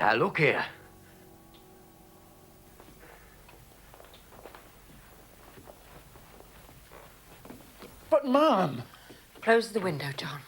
Now, look here. But, Mum... Close the window, John.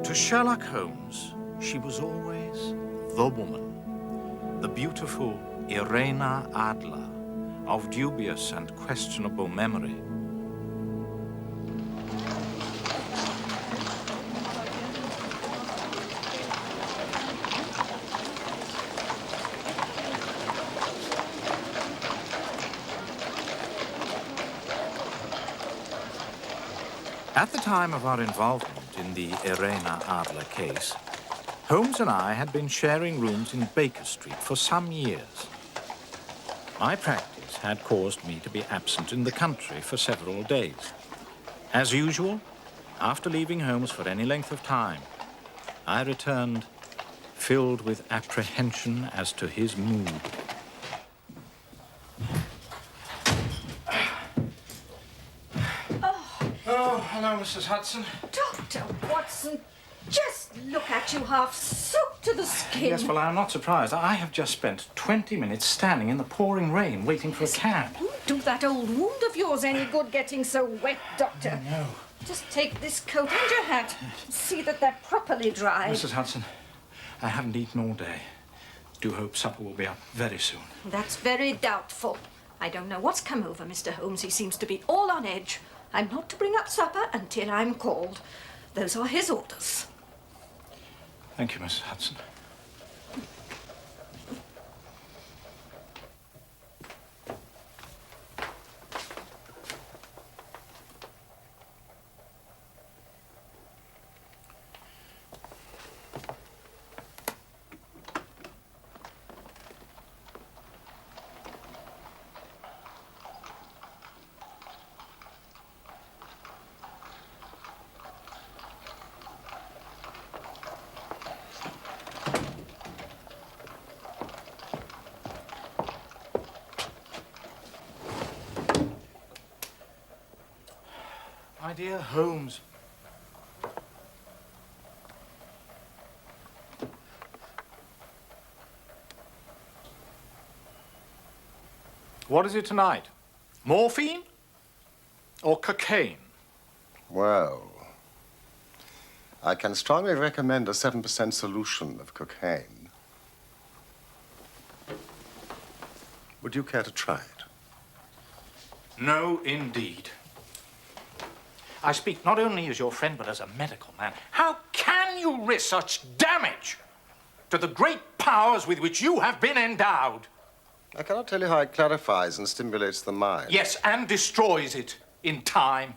To Sherlock Holmes, she was always the woman, the beautiful Irena Adler, of dubious and questionable memory. At the time of our involvement in the Irena Adler case, Holmes and I had been sharing rooms in Baker Street for some years. My practice had caused me to be absent in the country for several days. As usual, after leaving Holmes for any length of time, I returned filled with apprehension as to his mood. Oh, hello, Mrs. Hudson. Dr. Watson, just look at you, half soaked to the skin. Yes, well, I'm not surprised. I have just spent 20 minutes standing in the pouring rain waiting for a cab. Won't do that old wound of yours any good getting so wet, Doctor. Oh, no. Just take this coat and your hat. See that they're properly dry. Mrs. Hudson, I haven't eaten all day. Do hope supper will be up very soon. That's very doubtful. I don't know what's come over Mr. Holmes. He seems to be all on edge. I'm not to bring up supper until I'm called. Those are his orders. Thank you, Mrs. Hudson. My dear Holmes. What is it tonight? Morphine or cocaine? Well, I can strongly recommend a 7% solution of cocaine. Would you care to try it? No, indeed. I speak not only as your friend, but as a medical man. How can you risk such damage to the great powers with which you have been endowed? I cannot tell you how it clarifies and stimulates the mind. Yes, and destroys it in time.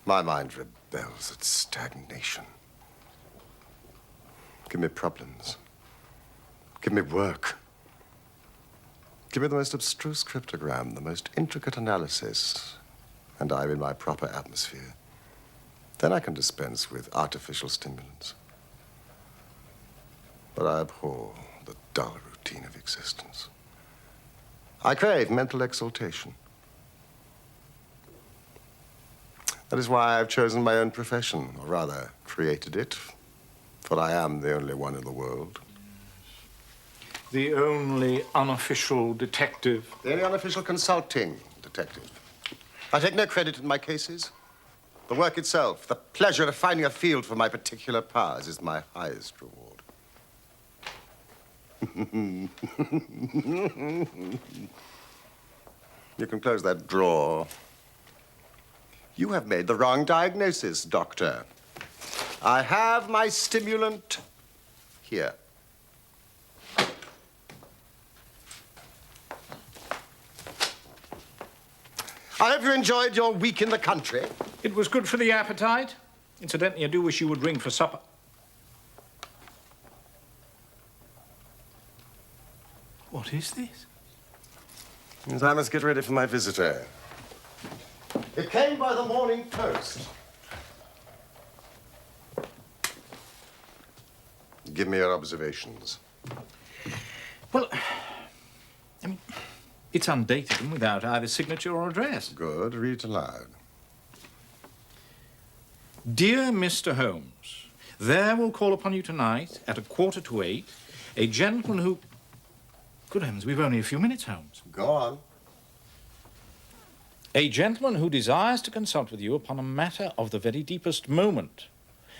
My mind rebels at stagnation. Give me problems. Give me work. Give me the most abstruse cryptogram, the most intricate analysis, and I'm in my proper atmosphere. Then I can dispense with artificial stimulants. But I abhor the dull routine of existence. I crave mental exaltation. That is why I've chosen my own profession, or rather, created it, for I am the only one in the world. The only unofficial detective. The only unofficial consulting detective. I take no credit in my cases. The work itself, the pleasure of finding a field for my particular powers is my highest reward. You can close that drawer. You have made the wrong diagnosis, Doctor. I have my stimulant here. I hope you enjoyed your week in the country. It was good for the appetite. Incidentally, I do wish you would ring for supper. What is this? Yes, I must get ready for my visitor. It came by the morning post. Give me your observations. Well, I mean, it's undated and without either signature or address. Good. Read it aloud. Dear Mr. Holmes, there will call upon you tonight at 7:45 a gentleman who... Good heavens, we've only a few minutes, Holmes. Go on. A gentleman who desires to consult with you upon a matter of the very deepest moment.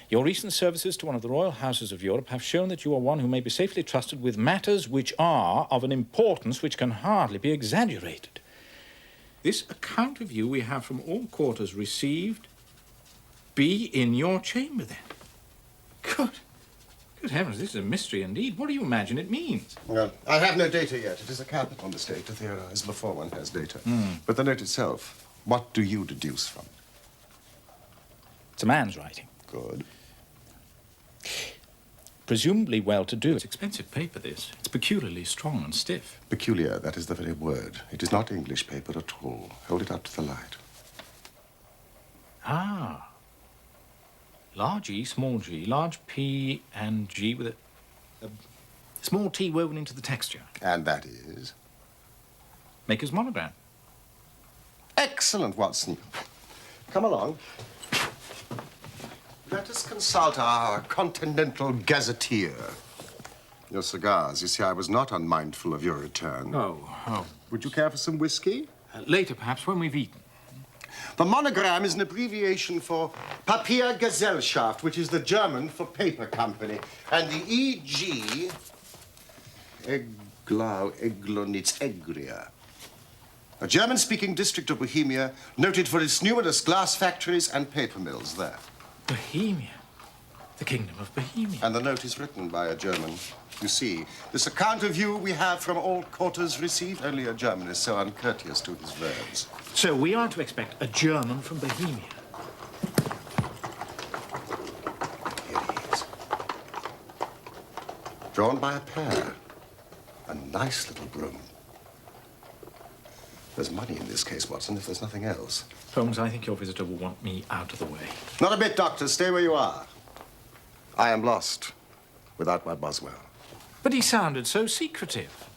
Your recent services to one of the royal houses of Europe have shown that you are one who may be safely trusted with matters which are of an importance which can hardly be exaggerated. This account of you we have from all quarters received. Be in your chamber, then. Good heavens, this is a mystery indeed. What do you imagine it means? Well, I have no data yet. It is a capital mistake to theorize before one has data. But the note itself, what do you deduce from it? It's a man's writing. Good. Presumably well-to-do. It's expensive paper, this. It's peculiarly strong and stiff. Peculiar, that is the very word. It is not English paper at all. Hold it up to the light. Ah. Large E, small g, large P and G with a small T woven into the texture. And that is? Maker's monogram. Excellent, Watson. Come along. Let us consult our continental gazetteer. Your cigars. You see, I was not unmindful of your return. Oh. Would you care for some whiskey? Later, perhaps, when we've eaten. The monogram is an abbreviation for Papiergesellschaft, which is the German for paper company. And the E.G. Eglau, Eglonitz, Egria. A German-speaking district of Bohemia, noted for its numerous glass factories and paper mills there. Bohemia. The kingdom of Bohemia. And the note is written by a German. You see, this account of you we have from all quarters received. Only a German is so uncourteous to his verbs. So we are to expect a German from Bohemia. Here he is. Drawn by a pair. A nice little broom. There's money in this case, Watson, if there's nothing else. Holmes, I think your visitor will want me out of the way. Not a bit, Doctor. Stay where you are. I am lost without my Boswell. But he sounded so secretive.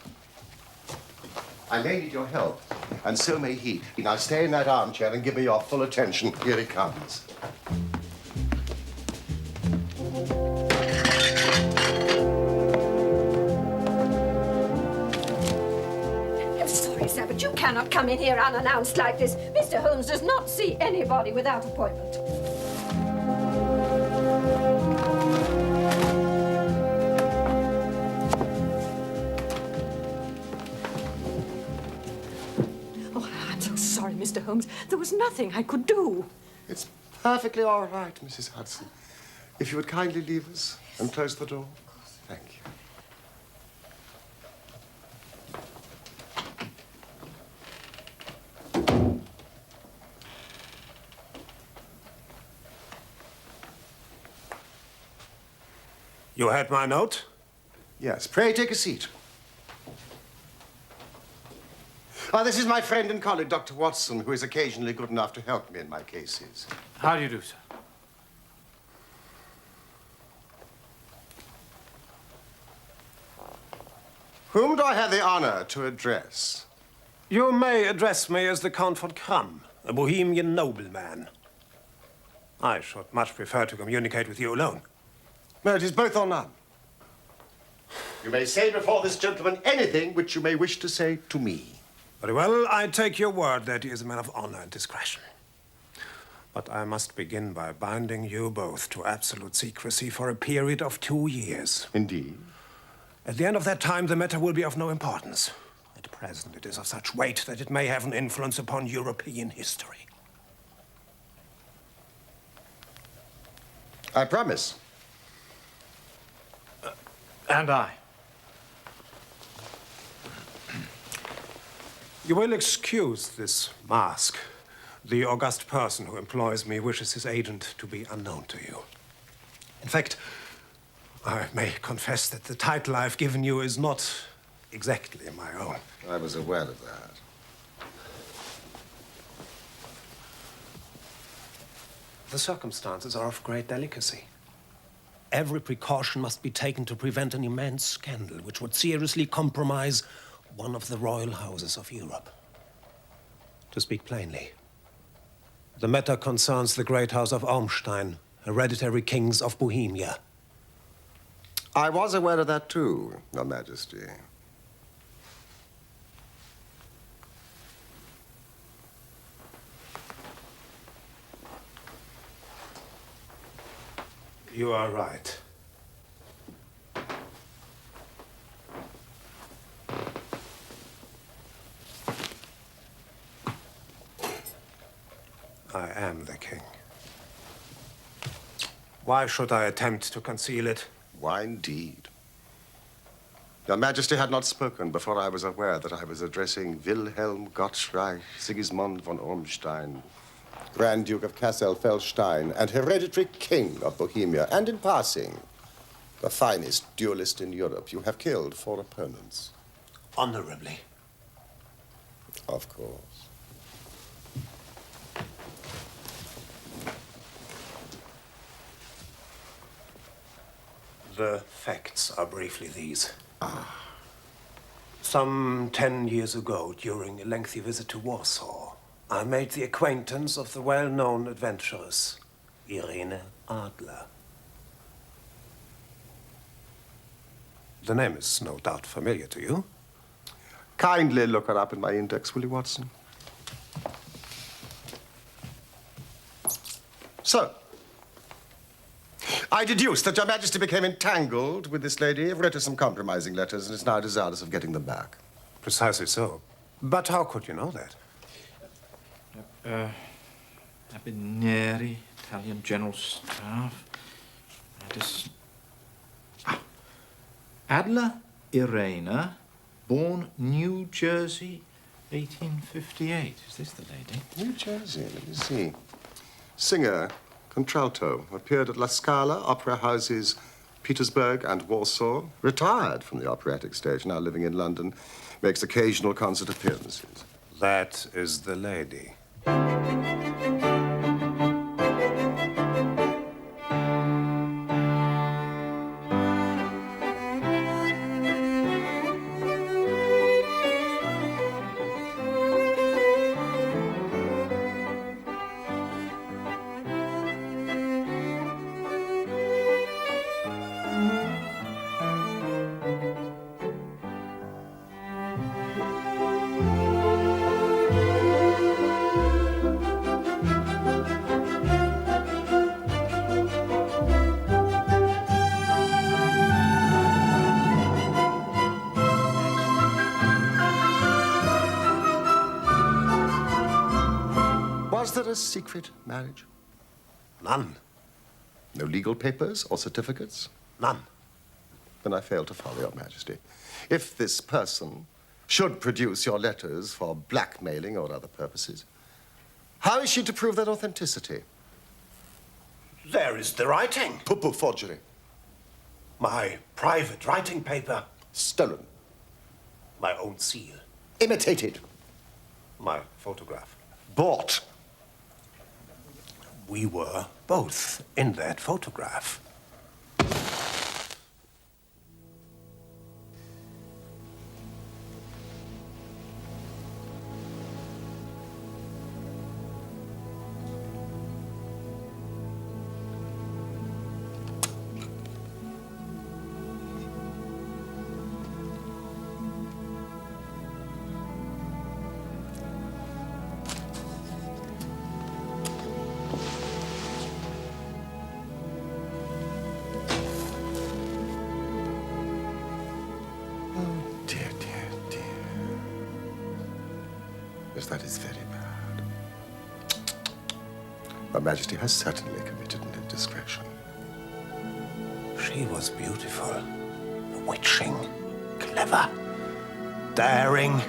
I may need your help, and so may he. Now stay in that armchair and give me your full attention. Here he comes. I'm sorry, sir, but you cannot come in here unannounced like this. Mr. Holmes does not see anybody without appointment. Mr. Holmes, there was nothing I could do. It's perfectly all right, Mrs. Hudson. If you would kindly leave us and close the door. Thank you. You had my note? Yes, pray take a seat. This is my friend and colleague, Dr. Watson, who is occasionally good enough to help me in my cases. How do you do, sir? Whom do I have the honor to address? You may address me as the Count von Kramm, a Bohemian nobleman. I should much prefer to communicate with you alone. No, it is both or none. You may say before this gentleman anything which you may wish to say to me. Very well, I take your word that he is a man of honor and discretion. But I must begin by binding you both to absolute secrecy for a period of 2 years. Indeed. At the end of that time, the matter will be of no importance. At present, it is of such weight that it may have an influence upon European history. I promise. And I. You will excuse this mask. The august person who employs me wishes his agent to be unknown to you. In fact, I may confess that the title I've given you is not exactly my own. I was aware of that. The circumstances are of great delicacy. every precaution must be taken to prevent an immense scandal which would seriously compromise one of the royal houses of Europe. To speak plainly, the matter concerns the great house of Ormstein, hereditary kings of Bohemia. I was aware of that too, Your Majesty. You are right. I am the king. Why should I attempt to conceal it? Why indeed? Your Majesty had not spoken before I was aware that I was addressing Wilhelm Gottschalk Sigismund von Ormstein, Grand Duke of Kassel-Felstein and hereditary king of Bohemia, and in passing, the finest duelist in Europe. You have killed 4 opponents. Honorably. Of course. The facts are briefly these. Some 10 years ago, during a lengthy visit to Warsaw, I made the acquaintance of the well-known adventuress, Irene Adler. The name is no doubt familiar to you. Kindly look her up in my index, will you, Watson? So, I deduce that Your Majesty became entangled with this lady, wrote her some compromising letters, and is now desirous of getting them back. Precisely so. But how could you know that? Abineri, Italian General Staff. Adler Irena, born New Jersey, 1858. Is this the lady? New Jersey, let me see. Singer, contralto, appeared at La Scala, opera houses Petersburg and Warsaw. Retired from the operatic stage, now living in London. Makes occasional concert appearances. That is the lady. Was there a secret marriage? None. No legal papers or certificates? None. Then I fail to follow, Your Majesty. If this person should produce your letters for blackmailing or other purposes, how is she to prove their authenticity? There is the writing. Poo-poo forgery. My private writing paper. Stolen. My own seal. Imitated. My photograph. Bought. We were both in that photograph. Dear, dear, dear. Yes, that is very bad. Your Majesty has certainly committed an indiscretion. She was beautiful, bewitching, clever, daring.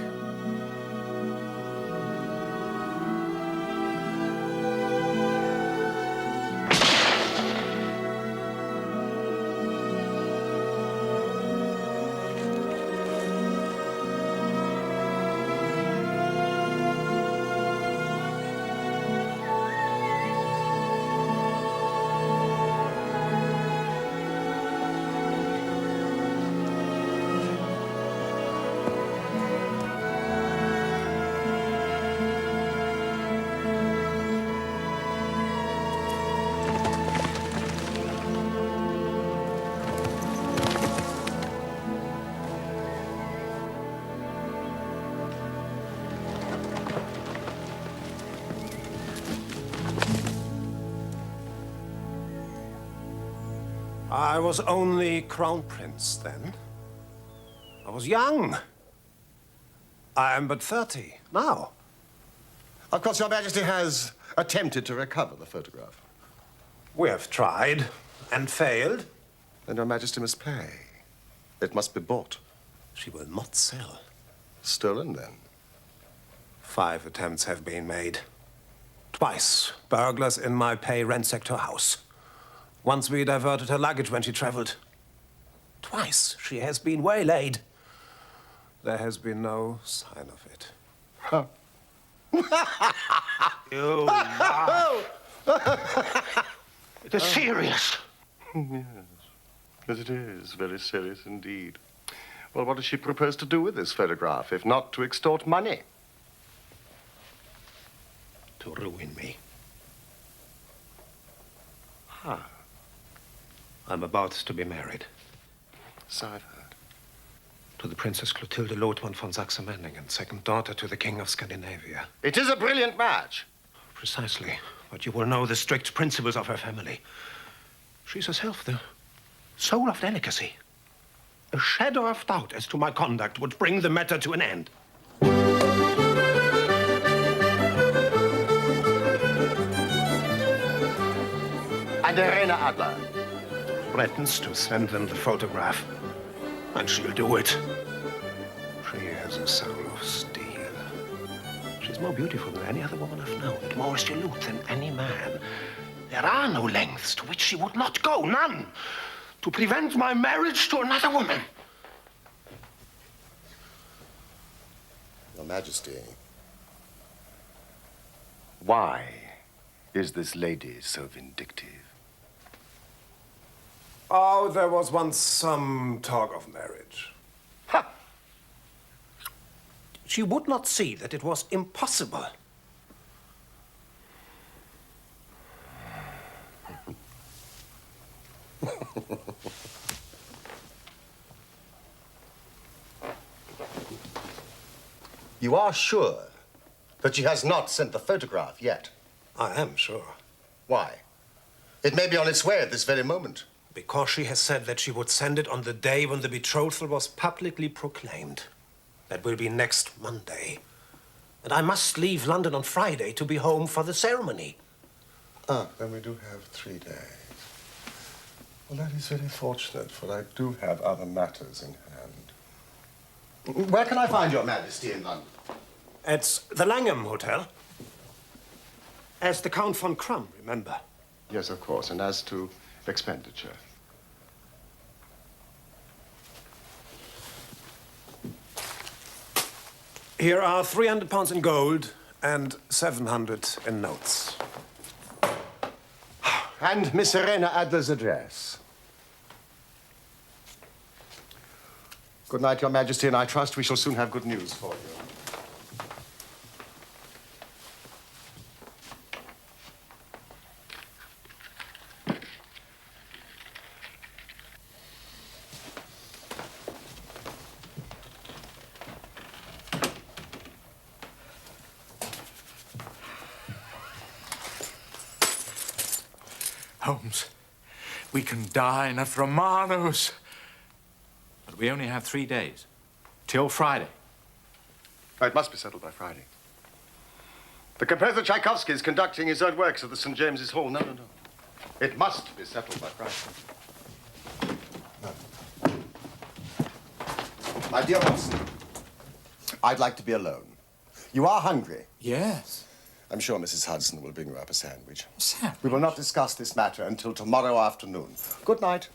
I was only crown prince then. I was young. I am but 30 now. Of course, Your Majesty has attempted to recover the photograph. We have tried and failed. Then Your Majesty must pay. It must be bought. She will not sell. Stolen, then? 5 attempts have been made. Twice, burglars in my pay ransacked her house. Once we diverted her luggage when she traveled. Twice she has been waylaid. There has been no sign of it. Huh. You laugh. It is serious. Yes, it is very serious indeed. Well, what does she propose to do with this photograph, if not to extort money? To ruin me. Huh. I'm about to be married. So I've heard. To the Princess Clotilde Lothman von Saxe-Meiningen, second daughter to the King of Scandinavia. It is a brilliant match. Precisely. But you will know the strict principles of her family. She's herself the soul of delicacy. A shadow of doubt as to my conduct would bring the matter to an end. And Irena Adler Threatens to send them the photograph. And she'll do it. She has a soul of steel. She's more beautiful than any other woman I've known, and more resolute than any man. There are no lengths to which she would not go, none, to prevent my marriage to another woman. Your Majesty, why is this lady so vindictive? Oh, there was once some talk of marriage. Ha! She would not see that it was impossible. You are sure that she has not sent the photograph yet? I am sure. Why? It may be on its way at this very moment. Because she has said that she would send it on the day when the betrothal was publicly proclaimed. That will be next Monday. And I must leave London on Friday to be home for the ceremony. Ah, then we do have 3 days. Well, that is very fortunate, for I do have other matters in hand. Where can I find Your Majesty in London? It's the Langham Hotel. As the Count von Krumm, remember? Yes, of course. And as to expenditure? Here are 300 pounds in gold and 700 in notes. And Miss Irena Adler's address. Good night, Your Majesty, and I trust we shall soon have good news for you. Holmes, we can dine at Romano's. But we only have 3 days. Till Friday. It must be settled by Friday. The composer Tchaikovsky is conducting his own works at the St. James's Hall. No, no, no. It must be settled by Friday. No. My dear Watson, I'd like to be alone. You are hungry. Yes. I'm sure Mrs. Hudson will bring you up a sandwich. Sandwich? We will not discuss this matter until tomorrow afternoon. Good night.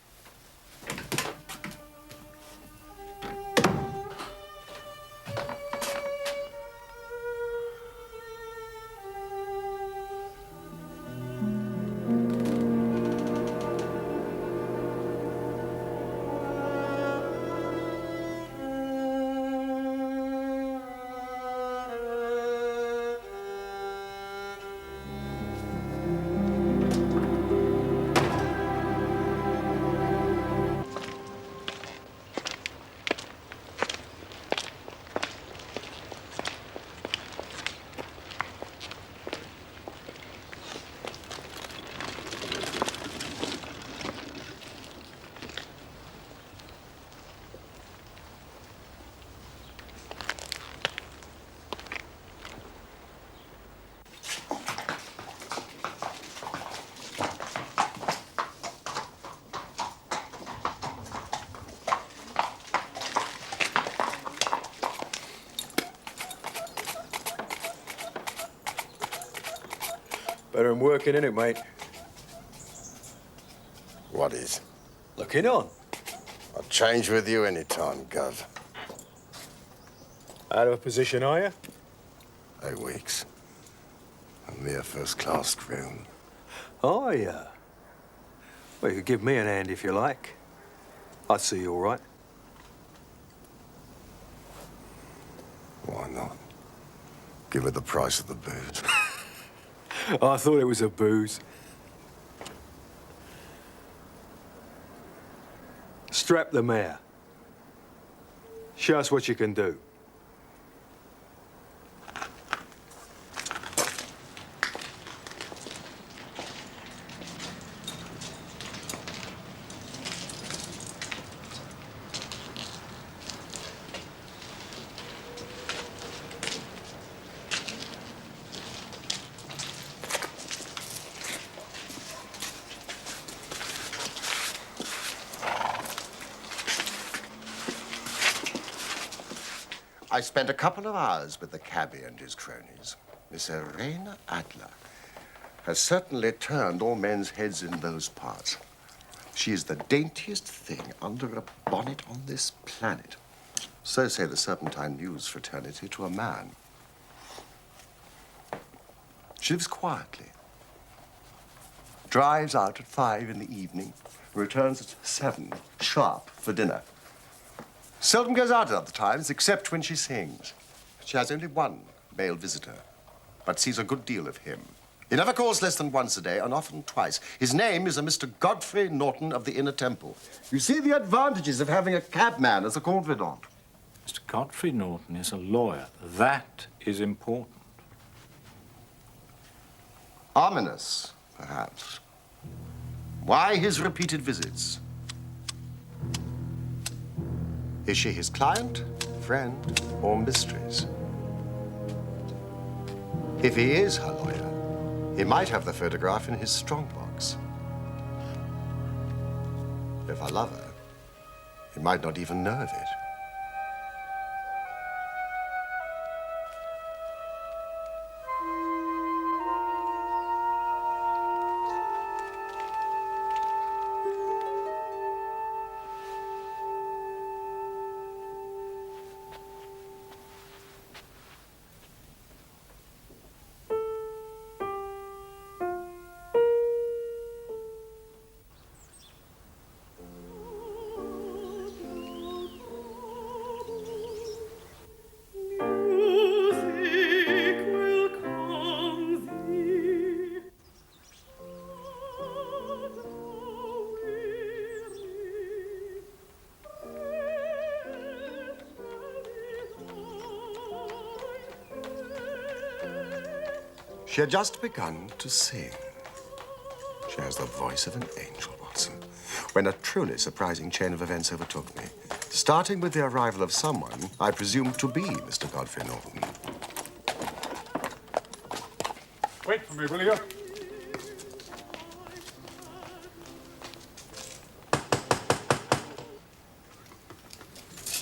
Better than working, innit, mate? What is? Looking on. I'll change with you any time, Gov. Out of a position, are you? 8 weeks. A mere first-class groom. Oh, yeah. Well, you could give me an hand if you like. I'd see you all right. Why not? Give it the price of the booze. I thought it was a booze. Strap the mare. Show us what you can do. I spent a couple of hours with the cabbie and his cronies. Miss Irena Adler has certainly turned all men's heads in those parts. She is the daintiest thing under a bonnet on this planet. So say the Serpentine News fraternity to a man. She lives quietly, drives out at 5 in the evening, returns at 7 sharp for dinner. Seldom goes out at other times, except when she sings. She has only one male visitor, but sees a good deal of him. He never calls less than once a day, and often twice. His name is a Mr. Godfrey Norton of the Inner Temple. You see the advantages of having a cabman as a confidant. Mr. Godfrey Norton is a lawyer. That is important. Ominous, perhaps. Why his repeated visits? Is she his client, friend, or mistress? If he is her lawyer, he might have the photograph in his strongbox. If I love her, he might not even know of it. She had just begun to sing. She has the voice of an angel, Watson, when a truly surprising chain of events overtook me, starting with the arrival of someone I presumed to be Mr. Godfrey Norton. Wait for me, will you?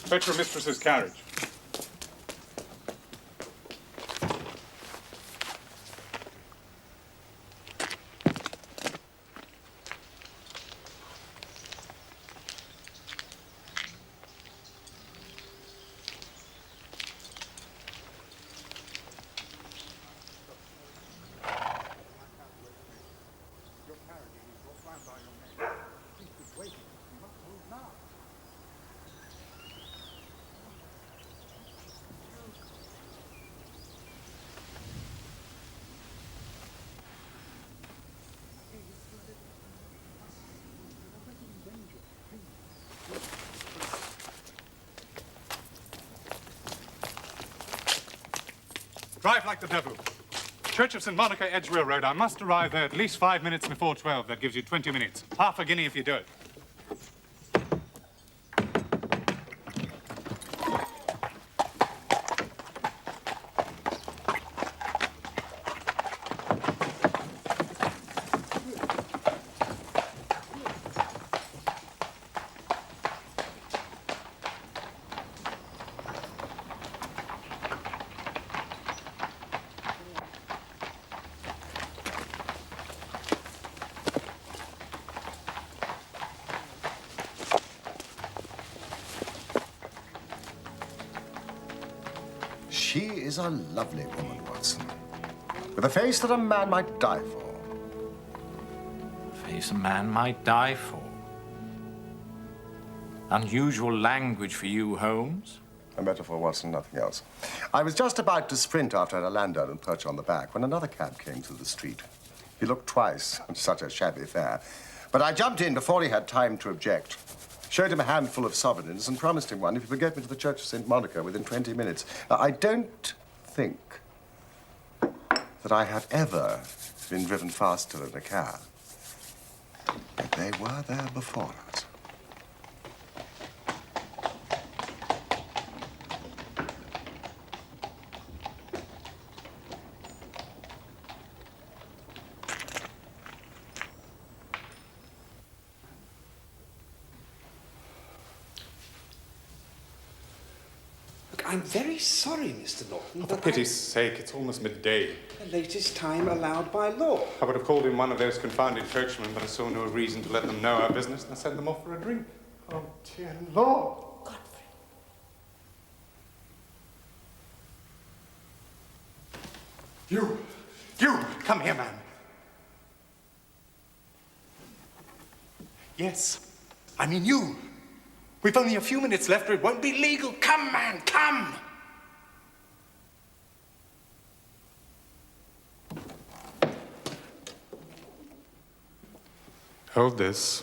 Fetch your mistress's carriage. Drive like the devil. Church of St. Monica Edge Railroad. I must arrive there at least 5 minutes before 12. That gives you 20 minutes. Half a guinea if you do it. She is a lovely woman, Watson, with a face that a man might die for. Face a man might die for. Unusual language for you, Holmes. A metaphor, Watson, nothing else. I was just about to sprint after a landau and perch on the back when another cab came through the street. He looked twice, such a shabby fare. But I jumped in before he had time to object. Showed him a handful of sovereigns and promised him one if he would get me to the Church of St. Monica within 20 minutes. Now, I don't think that I have ever been driven faster in a cab. But they were there before us. I'm very sorry, Mr. Norton, For but pity's sake, it's almost midday. the latest time allowed by law. I would have called in one of those confounded churchmen, but I saw no reason to let them know our business, and I sent them off for a drink. Oh, dear Lord. Godfrey. You, come here, man. Yes, I mean you. We've only a few minutes left, or it won't be legal. Come, man, come! Hold this,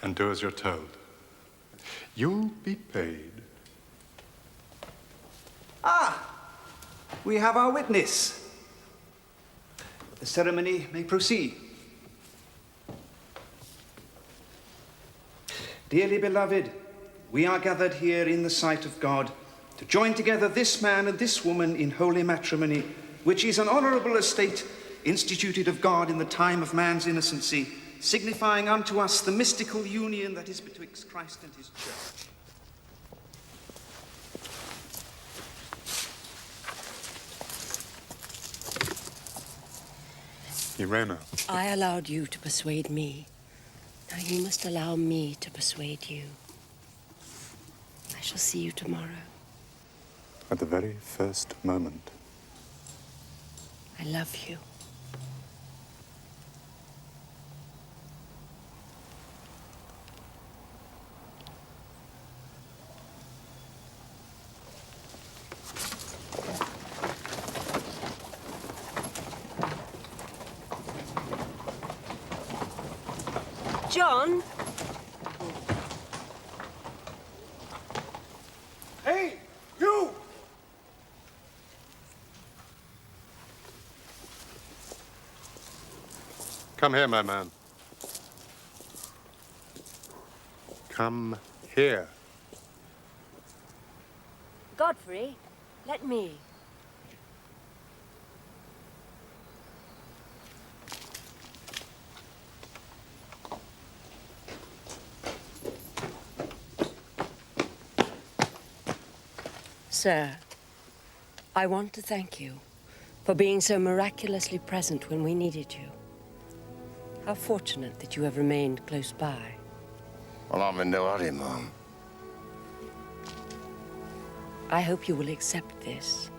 and do as you're told. You'll be paid. We have our witness. The ceremony may proceed. Dearly beloved, we are gathered here in the sight of God to join together this man and this woman in holy matrimony, which is an honorable estate instituted of God in the time of man's innocency, signifying unto us the mystical union that is betwixt Christ and his church. Irena. I allowed you to persuade me. Now you must allow me to persuade you. I shall see you tomorrow. At the very first moment. I love you. John? Hey, you! Come here, my man. Come here. Godfrey, let me. Sir, I want to thank you for being so miraculously present when we needed you. How fortunate that you have remained close by. Well, I'm in no hurry, Mom. I hope you will accept this.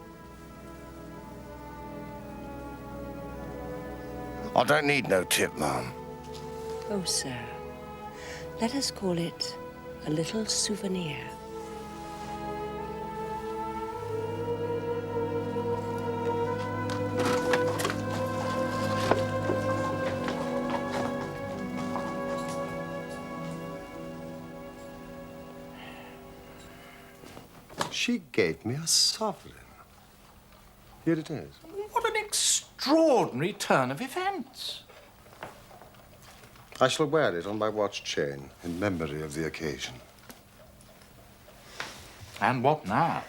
I don't need no tip, Mom. Oh, sir, let us call it a little souvenir. She gave me a sovereign. Here it is. What an extraordinary turn of events. I shall wear it on my watch chain in memory of the occasion. And what now?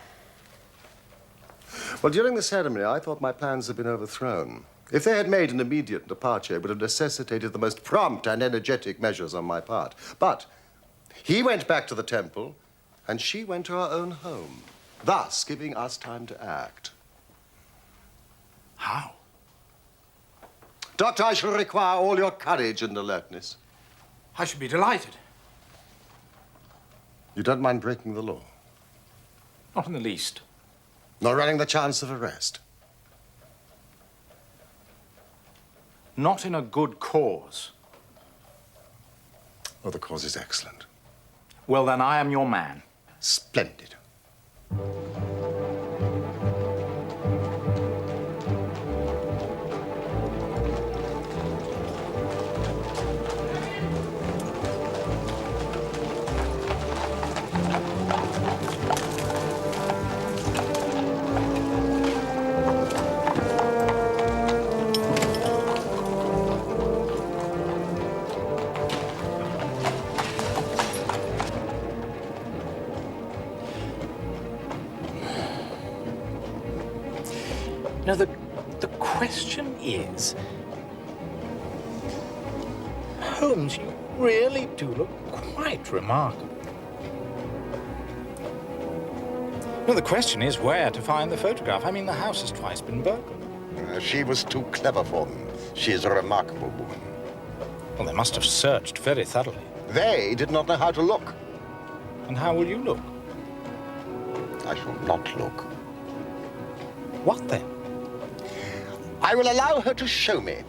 Well, during the ceremony, I thought my plans had been overthrown. If they had made an immediate departure, it would have necessitated the most prompt and energetic measures on my part. But he went back to the temple, and she went to her own home, thus giving us time to act. How? Doctor, I shall require all your courage and alertness. I should be delighted. You don't mind breaking the law? Not in the least. nor running the chance of arrest. Not in a good cause. Oh, the cause is excellent. Well, then I am your man. Splendid. Now, the question is, Holmes, you really do look quite remarkable. No, the question is where to find the photograph. I mean, the house has twice been burgled. She was too clever for them. She is a remarkable woman. Well, they must have searched very thoroughly. They did not know how to look. And how will you look? I shall not look. What then? I will allow her to show me.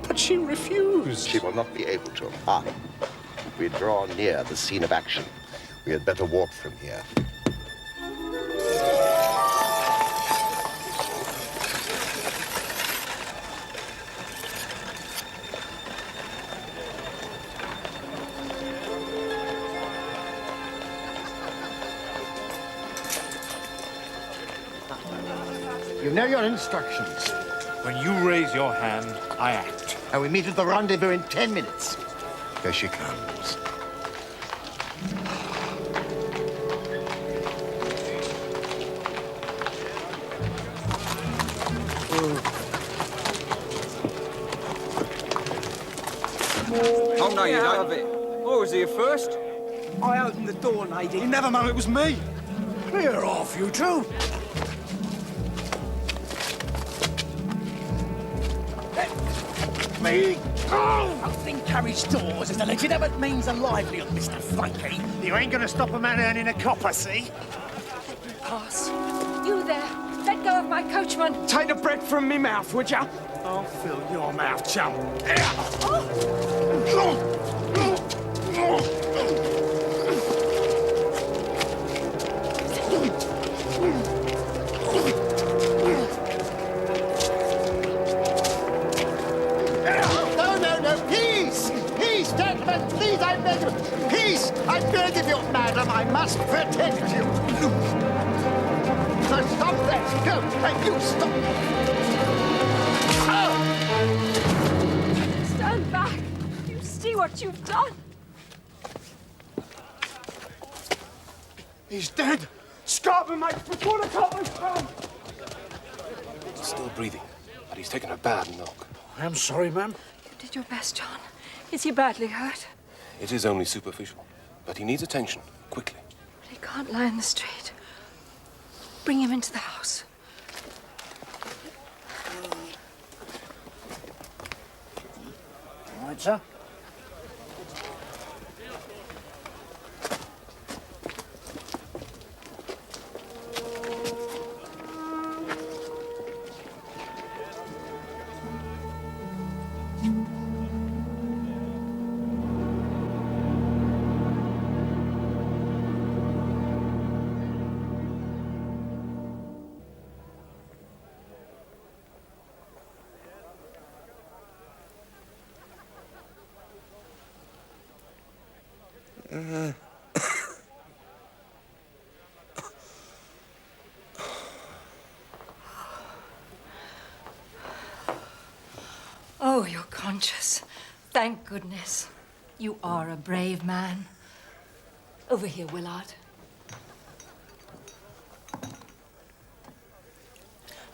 But she refused. She will not be able to. Ah, we draw near the scene of action. We had better walk from here. You know your instructions. When you raise your hand, I act. And we meet at the rendezvous in 10 minutes. Here she comes. Oh, no, you don't have it. I was here first. I opened the door, lady. You never know it was me. Clear off, you two. Me? Oh! Nothing carries doors is a legitimate means of livelihood, Mr. Funky. You ain't gonna stop a man earning a copper, see? Pass. You there. Let go of my coachman. Take the bread from me mouth, would ya? I'll fill your mouth, chum. No, peace! Peace, gentlemen, please, I beg you. Peace! I beg of you, madam, I must protect you. So stop that, go, and you stop. Stand back. You see what you've done? He's dead. Scarper, mate, before the coppers come. He's still breathing, but he's taken a bad knock. I'm sorry, ma'am. You did your best, John. Is he badly hurt? It is only superficial, but he needs attention, quickly. He can't lie in the street. Bring him into the house. All right, sir. Oh, you're conscious. Thank goodness. You are a brave man. Over here, Willard.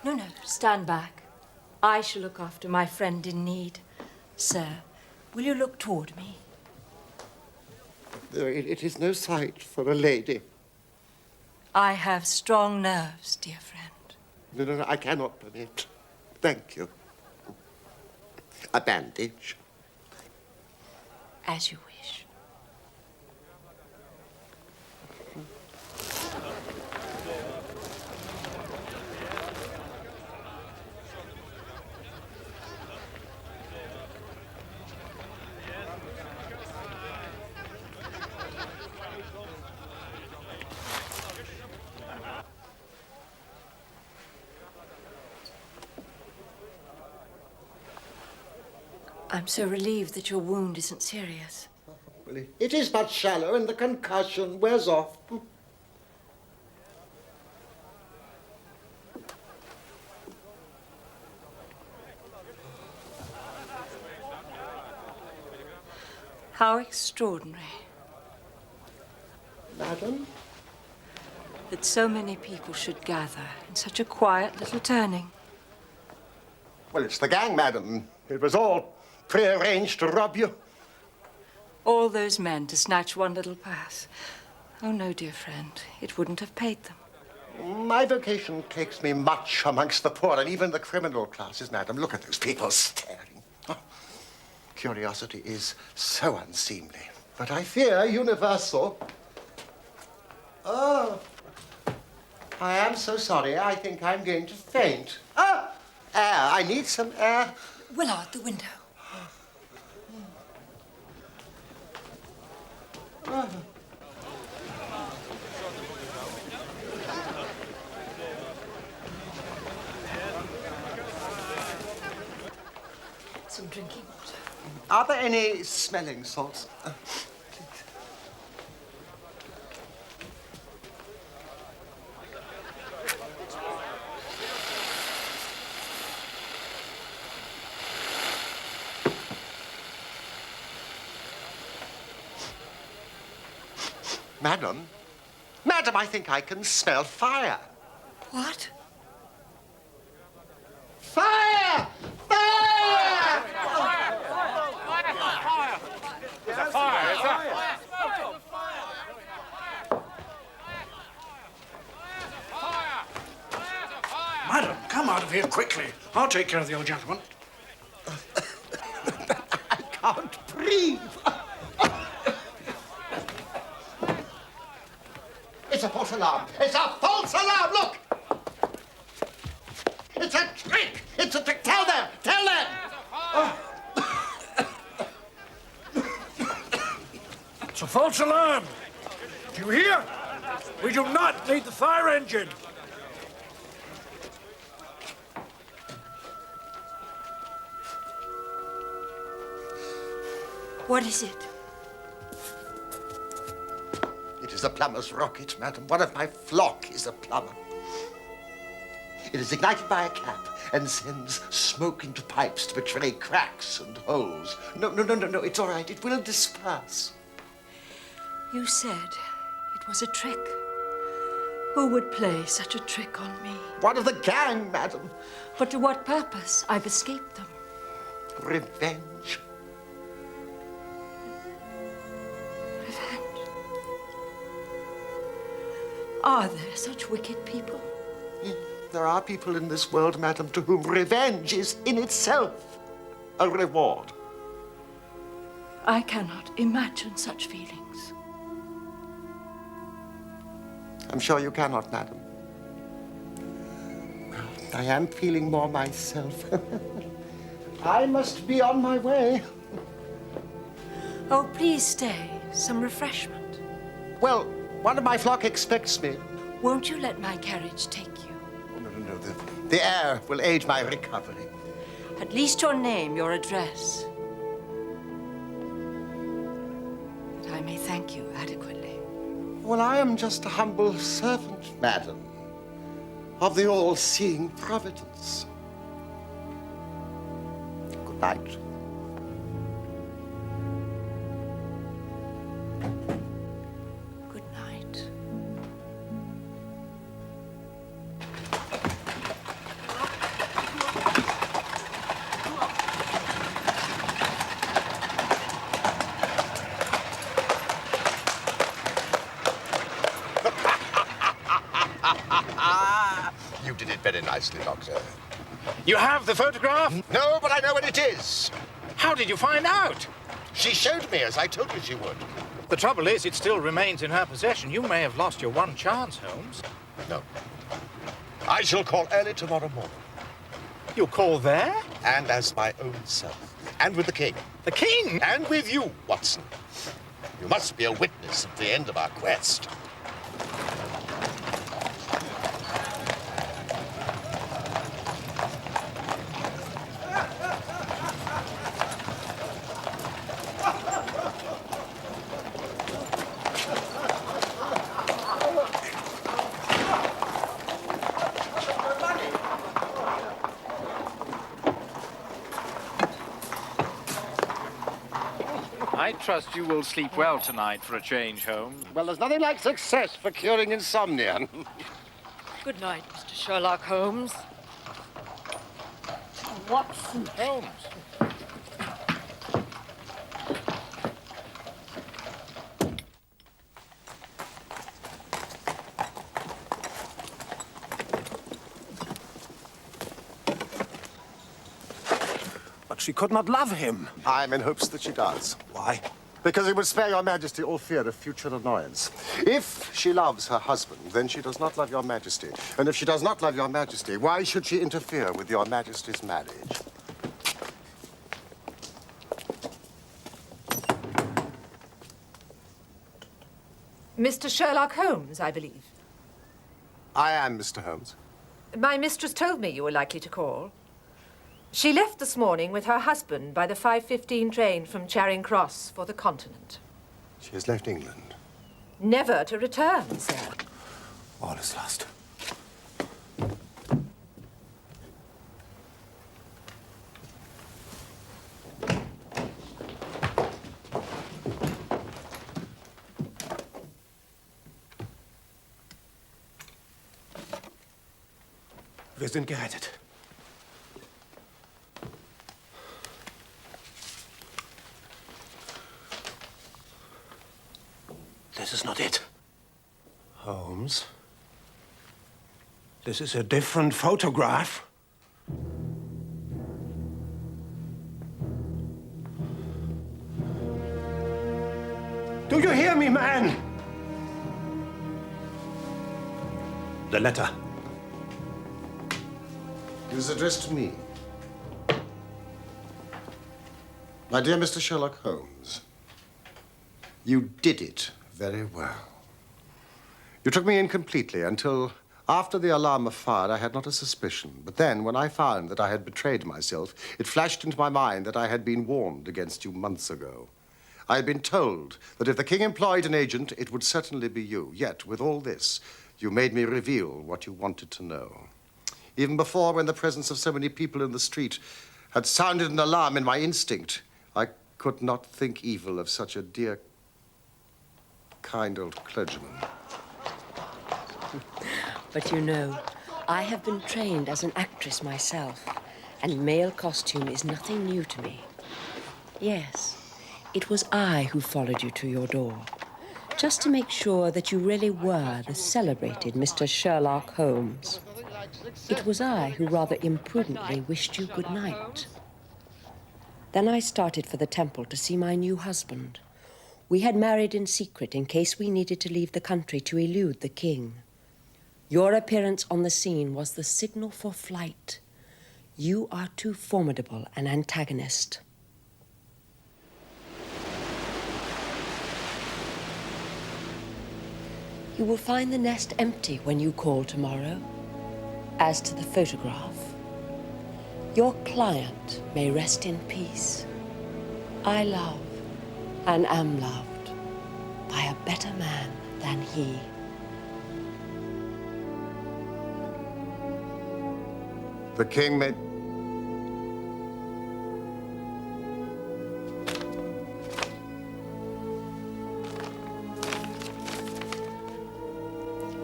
No, stand back. I shall look after my friend in need. Sir, will you look toward me? It is no sight for a lady. I have strong nerves, dear friend. No, I cannot permit. Thank you. A bandage. As you wish. I'm so relieved that your wound isn't serious. Well, it is but shallow, and the concussion wears off. How extraordinary Madam? that so many people should gather in such a quiet little turning. Well, it's the gang, madam. It was all prearranged to rob you. All those men to snatch one little purse. Oh, no, dear friend. It wouldn't have paid them. My vocation takes me much amongst the poor and even the criminal classes, madam. Look at those people staring. Oh, curiosity is so unseemly. But I fear universal. Oh, I am so sorry. I think I'm going to faint. Ah, air. I need some air. Willard, the window. Oh. Some drinking water. Are there any smelling salts? Madam? Madam, I think I can smell fire. What? Fire! Fire! There's a fire! It's a... Madam, come out of here quickly. I'll take care of the old gentleman. I can't breathe. It's a false alarm. It's a false alarm. Look. It's a trick. It's a trick. Tell them. Tell them. It's a false alarm. Do you hear? We do not need the fire engine. What is it? It is a plumber's rocket, madam. One of my flock is a plumber. It is ignited by a cap and sends smoke into pipes to betray cracks and holes. No. It's all right. It will disperse. You said it was a trick. Who would play such a trick on me? One of the gang, madam. But to what purpose? I've escaped them. Revenge. Are there such wicked people? There are people in this world, madam, to whom revenge is in itself a reward. I cannot imagine such feelings. I'm sure you cannot, madam. Well, I am feeling more myself. I must be on my way. Oh, please stay. Some refreshment. Well, one of my flock expects me. Won't you let my carriage take you? Oh, no. The air will aid my recovery. At least your name, your address. That I may thank you adequately. Well, I am just a humble servant, madam, of the all-seeing Providence. Good night. Good night. You did it very nicely, Doctor. You have the photograph? No, but I know what it is. How did you find out? She showed me, as I told you she would. The trouble is, it still remains in her possession. You may have lost your one chance, Holmes. No. I shall call early tomorrow morning. You'll call there? And as my own self. And with the king. The king? And with you, Watson. You must be a witness at the end of our quest. I trust you will sleep well tonight for a change, Holmes. Well, there's nothing like success for curing insomnia. Good night, Mr. Sherlock Holmes. Watson. Holmes. But she could not love him. I'm in hopes that she does. Why? Because it would spare your majesty all fear of future annoyance. If she loves her husband, then she does not love your majesty. And if she does not love your majesty, why should she interfere with your majesty's marriage? Mr. Sherlock Holmes, I believe. I am Mr. Holmes. My mistress told me you were likely to call. She left this morning with her husband by the 5:15 train from Charing Cross for the continent. She has left England. Never to return, sir. All is lost. Wir sind gerettet. This is not it. Holmes, this is a different photograph. Do you hear me, man? The letter. It is addressed to me. My dear Mr. Sherlock Holmes, you did it very well. You took me in completely until after the alarm of fire, I had not a suspicion. But then, when I found that I had betrayed myself, it flashed into my mind that I had been warned against you months ago. I had been told that if the king employed an agent, it would certainly be you. Yet, with all this, you made me reveal what you wanted to know. Even before, when the presence of so many people in the street had sounded an alarm in my instinct, I could not think evil of such a dear, kind old clergyman. But you know, I have been trained as an actress myself, and male costume is nothing new to me. Yes, it was I who followed you to your door, just to make sure that you really were the celebrated Mr. Sherlock Holmes. It was I who rather imprudently wished you good night. Then I started for the temple to see my new husband. We had married in secret in case we needed to leave the country to elude the king. Your appearance on the scene was the signal for flight. You are too formidable an antagonist. You will find the nest empty when you call tomorrow. As to the photograph, your client may rest in peace. I love and am loved by a better man than he. The king may...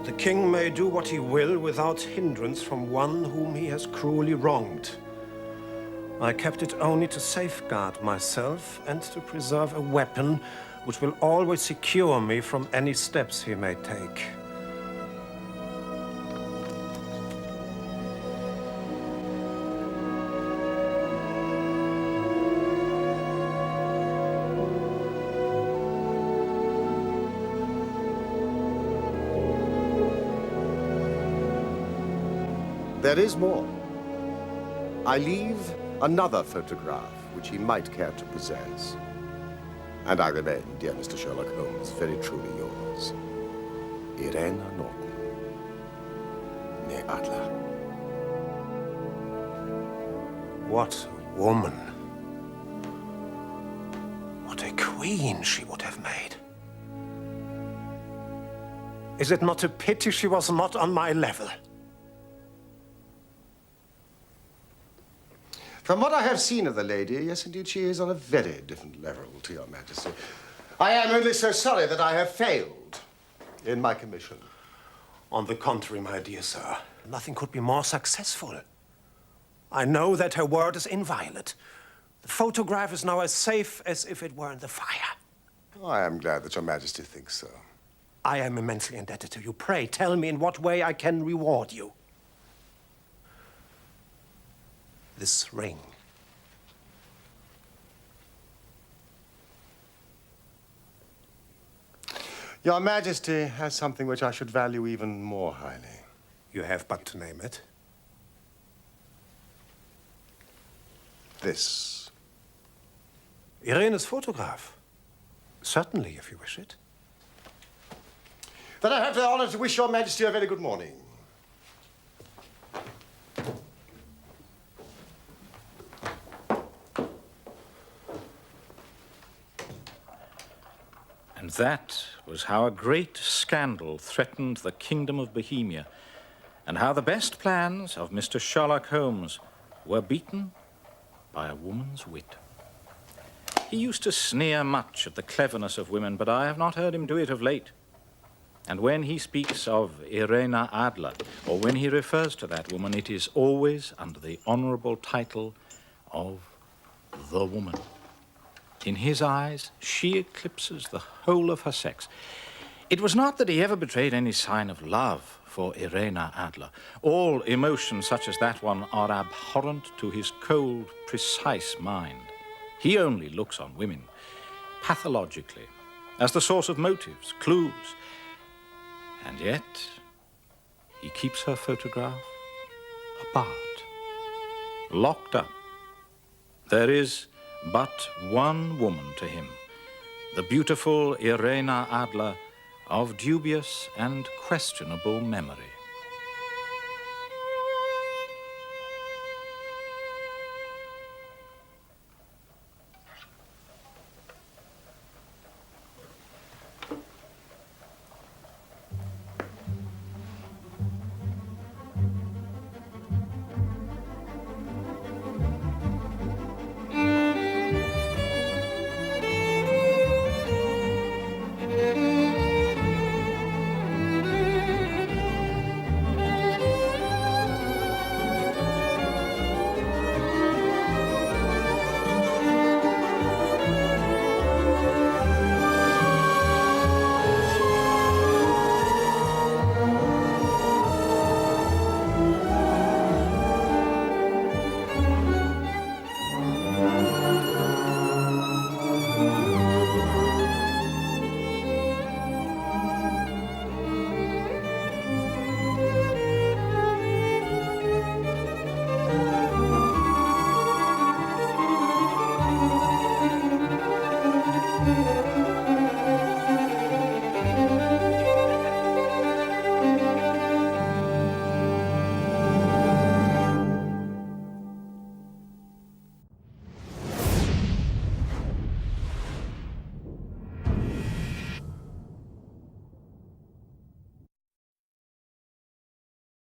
The king may do what he will without hindrance from one whom he has cruelly wronged. I kept it only to safeguard myself and to preserve a weapon which will always secure me from any steps he may take. There is more. I leave another photograph which he might care to possess. And I remain, dear Mr. Sherlock Holmes, very truly yours. Irena Norton, née Adler. What a woman. What a queen she would have made. Is it not a pity she was not on my level? From what I have seen of the lady, yes, indeed, she is on a very different level to Your Majesty. I am only so sorry that I have failed in my commission. On the contrary, my dear sir, nothing could be more successful. I know that her word is inviolate. The photograph is now as safe as if it were in the fire. I am glad that Your Majesty thinks so. I am immensely indebted to you. Pray, tell me in what way I can reward you. This ring. Your Majesty has something which I should value even more highly. You have but to name it. This. Irene's photograph. Certainly, if you wish it. Then I have the honor to wish Your Majesty a very good morning. And that was how a great scandal threatened the kingdom of Bohemia, and how the best plans of Mr. Sherlock Holmes were beaten by a woman's wit. He used to sneer much at the cleverness of women, but I have not heard him do it of late. And when he speaks of Irene Adler, or when he refers to that woman, it is always under the honorable title of the woman. In his eyes, she eclipses the whole of her sex. It was not that he ever betrayed any sign of love for Irene Adler. All emotions such as that one are abhorrent to his cold, precise mind. He only looks on women pathologically, as the source of motives, clues. And yet, he keeps her photograph apart, locked up. There is but one woman to him, the beautiful Irene Adler of dubious and questionable memory.